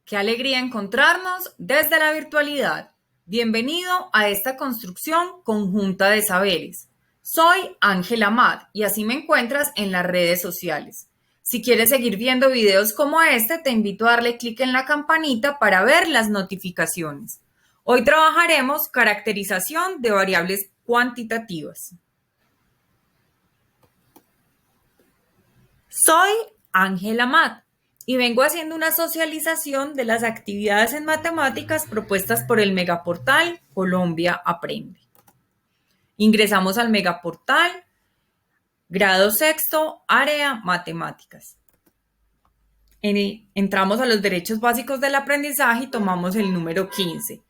Qué alegría encontrarnos desde la virtualidad. Bienvenido a esta construcción conjunta de saberes. Soy Ángela Amat y así me encuentras en las redes sociales. Si quieres seguir viendo videos como este, te invito a darle clic en la campanita para ver las notificaciones. Hoy trabajaremos caracterización de variables cuantitativas. Soy Ángela Amat y vengo haciendo una socialización de las actividades en matemáticas propuestas por el megaportal Colombia Aprende. Ingresamos al megaportal, grado sexto, área matemáticas. Entramos a los derechos básicos del aprendizaje y tomamos el número 15.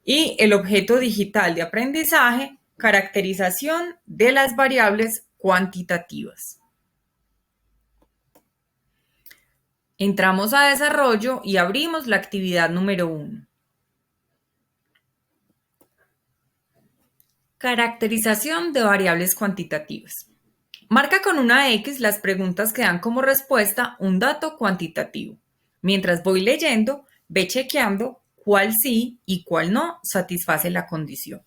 Y el objeto digital de aprendizaje, caracterización de las variables cuantitativas. Entramos a desarrollo y abrimos la actividad número 1. Caracterización de variables cuantitativas. Marca con una X las preguntas que dan como respuesta un dato cuantitativo. Mientras voy leyendo, ve chequeando cuál sí y cuál no satisface la condición.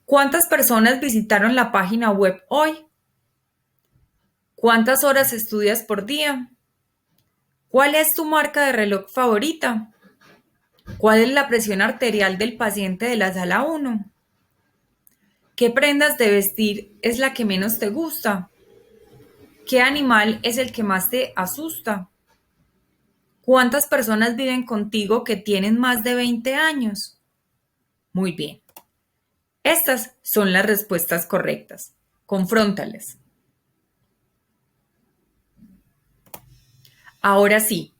¿Cuántas personas visitaron la página web hoy? ¿Cuántas horas estudias por día? ¿Cuál es tu marca de reloj favorita? ¿Cuál es la presión arterial del paciente de la sala 1? ¿Qué prendas de vestir es la que menos te gusta? ¿Qué animal es el que más te asusta? ¿Cuántas personas viven contigo que tienen más de 20 años? Muy bien. Estas son las respuestas correctas. Confróntalas. Ahora sí,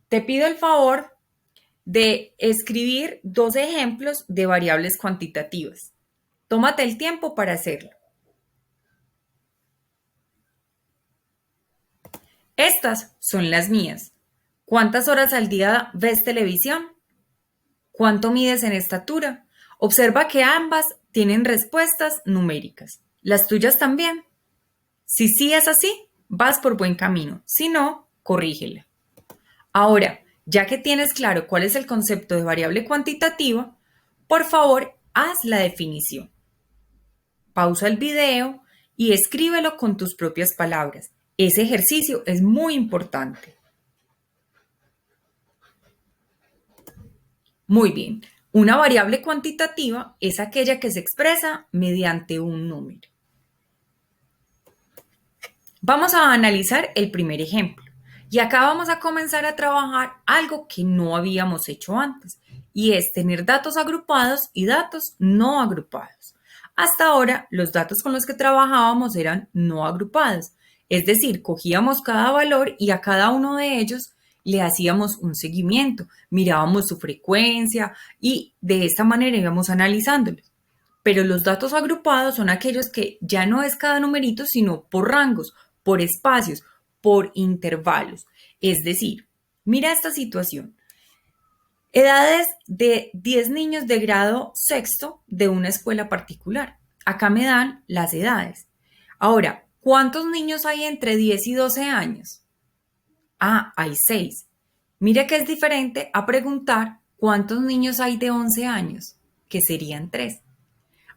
te pido el favor de escribir 2 ejemplos de variables cuantitativas. Tómate el tiempo para hacerlo. Estas son las mías. ¿Cuántas horas al día ves televisión? ¿Cuánto mides en estatura? Observa que ambas tienen respuestas numéricas. ¿Las tuyas también? Si sí es así, vas por buen camino. Si no, corrígela. Ahora, ya que tienes claro cuál es el concepto de variable cuantitativa, por favor, haz la definición. Pausa el video y escríbelo con tus propias palabras. Ese ejercicio es muy importante. Muy bien. Una variable cuantitativa es aquella que se expresa mediante un número. Vamos a analizar el primer ejemplo. Y acá vamos a comenzar a trabajar algo que no habíamos hecho antes, y es tener datos agrupados y datos no agrupados. Hasta ahora, los datos con los que trabajábamos eran no agrupados, es decir, cogíamos cada valor y a cada uno de ellos le hacíamos un seguimiento, mirábamos su frecuencia y de esta manera íbamos analizándolos. Pero los datos agrupados son aquellos que ya no es cada numerito, sino por rangos, por espacios, por intervalos. Es decir, mira esta situación. Edades de 10 niños de grado sexto de una escuela particular. Acá me dan las edades. Ahora, ¿cuántos niños hay entre 10 y 12 años? Ah, hay 6. Mira que es diferente a preguntar cuántos niños hay de 11 años, que serían 3.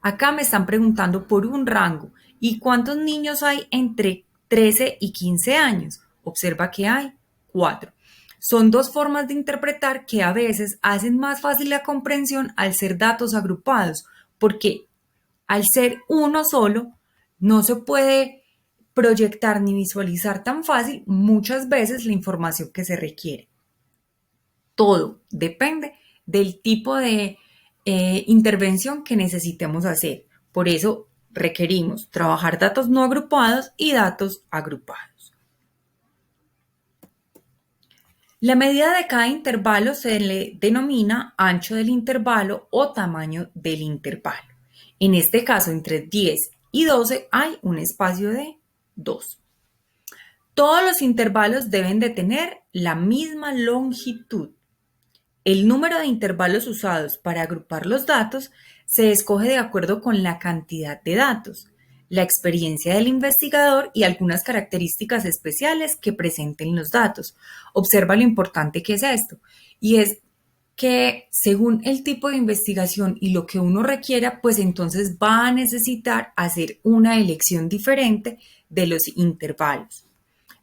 Acá me están preguntando por un rango. ¿Y cuántos niños hay entre 13 y 15 años? Observa que hay 4. Son 2 formas de interpretar que a veces hacen más fácil la comprensión al ser datos agrupados, porque al ser uno solo no se puede proyectar ni visualizar tan fácil muchas veces la información que se requiere. Todo depende del tipo de intervención que necesitemos hacer. Por eso requerimos trabajar datos no agrupados y datos agrupados. La medida de cada intervalo se le denomina ancho del intervalo o tamaño del intervalo. En este caso, entre 10 y 12 hay un espacio de 2. Todos los intervalos deben de tener la misma longitud. El número de intervalos usados para agrupar los datos se escoge de acuerdo con la cantidad de datos. la experiencia del investigador y algunas características especiales que presenten los datos. Observa lo importante que es esto, y es que según el tipo de investigación y lo que uno requiera, pues entonces va a necesitar hacer una elección diferente de los intervalos.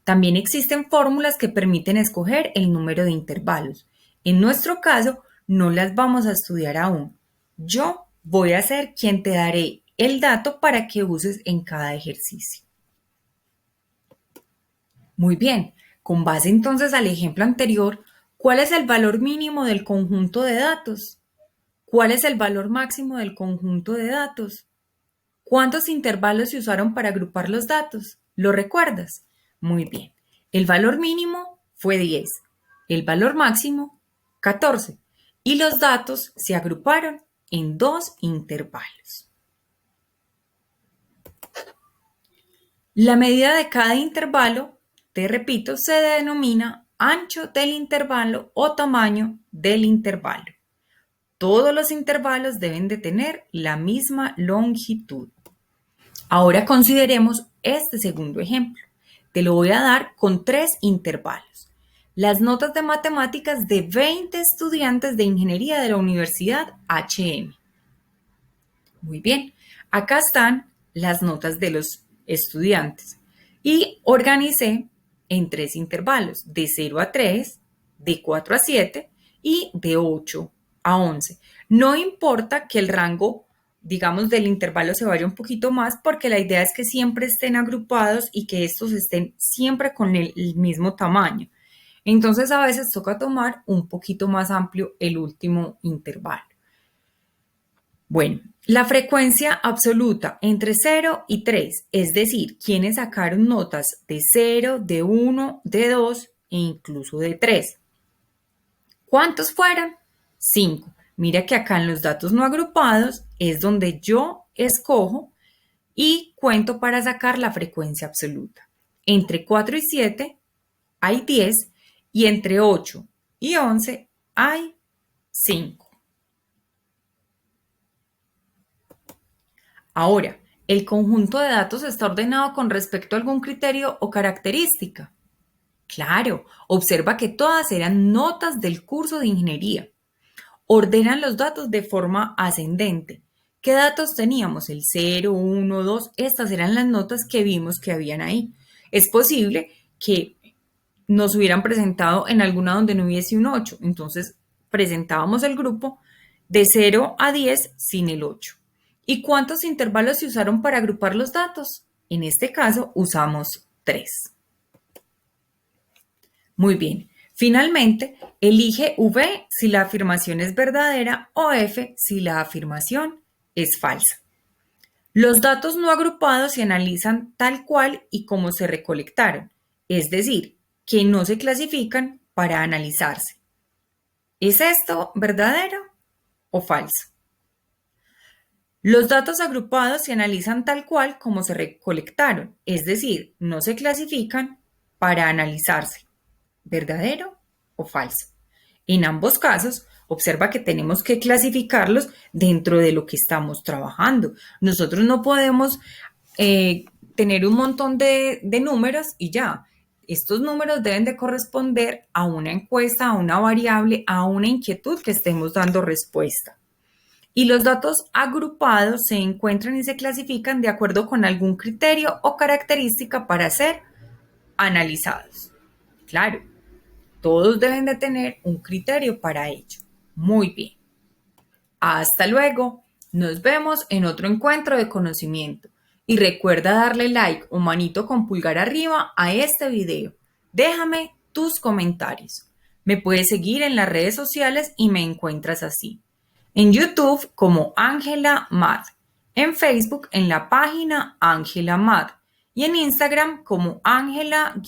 También existen fórmulas que permiten escoger el número de intervalos. En nuestro caso, no las vamos a estudiar aún. Yo voy a ser quien te daré el dato para que uses en cada ejercicio. Muy bien, con base entonces al ejemplo anterior, ¿cuál es el valor mínimo del conjunto de datos? ¿Cuál es el valor máximo del conjunto de datos? ¿Cuántos intervalos se usaron para agrupar los datos? ¿Lo recuerdas? Muy bien. El valor mínimo fue 10, el valor máximo 14 y los datos se agruparon en dos intervalos. La medida de cada intervalo, te repito, se denomina ancho del intervalo o tamaño del intervalo. Todos los intervalos deben de tener la misma longitud. Ahora consideremos este segundo ejemplo. Te lo voy a dar con 3 intervalos. Las notas de matemáticas de 20 estudiantes de ingeniería de la Universidad HM. Muy bien, acá están las notas de los estudiantes y organicé en 3 intervalos, de 0 a 3, de 4 a 7 y de 8 a 11. No importa que el rango, digamos, del intervalo se vaya un poquito más porque la idea es que siempre estén agrupados y que estos estén siempre con el mismo tamaño. Entonces a veces toca tomar un poquito más amplio el último intervalo. Bueno, la frecuencia absoluta entre 0 y 3, es decir, quienes sacaron notas de 0, de 1, de 2 e incluso de 3. ¿Cuántos fueron? 5. Mira que acá en los datos no agrupados es donde yo escojo y cuento para sacar la frecuencia absoluta. Entre 4 y 7 hay 10 y entre 8 y 11 hay 5. Ahora, ¿el conjunto de datos está ordenado con respecto a algún criterio o característica? Claro, observa que todas eran notas del curso de ingeniería. Ordenan los datos de forma ascendente. ¿Qué datos teníamos? El 0, 1, 2. Estas eran las notas que vimos que habían ahí. Es posible que nos hubieran presentado en alguna donde no hubiese un 8. Entonces, presentábamos el grupo de 0 a 10 sin el 8. ¿Y cuántos intervalos se usaron para agrupar los datos? En este caso, usamos 3. Muy bien. Finalmente, elige V si la afirmación es verdadera o F si la afirmación es falsa. Los datos no agrupados se analizan tal cual y como se recolectaron, es decir, que no se clasifican para analizarse. ¿Es esto verdadero o falso? Los datos agrupados se analizan tal cual como se recolectaron, es decir, no se clasifican para analizarse. ¿Verdadero o falso? En ambos casos, observa que tenemos que clasificarlos dentro de lo que estamos trabajando. Nosotros no podemos tener un montón de números y ya. Estos números deben de corresponder a una encuesta, a una variable, a una inquietud que estemos dando respuesta. Y los datos agrupados se encuentran y se clasifican de acuerdo con algún criterio o característica para ser analizados. Claro, todos deben de tener un criterio para ello. Muy bien. Hasta luego. Nos vemos en otro encuentro de conocimiento. Y recuerda darle like o manito con pulgar arriba a este video. Déjame tus comentarios. Me puedes seguir en las redes sociales y me encuentras así. En YouTube como Ángela Mad. En Facebook en la página Ángela Mad. Y en Instagram como Ángela-Mad-.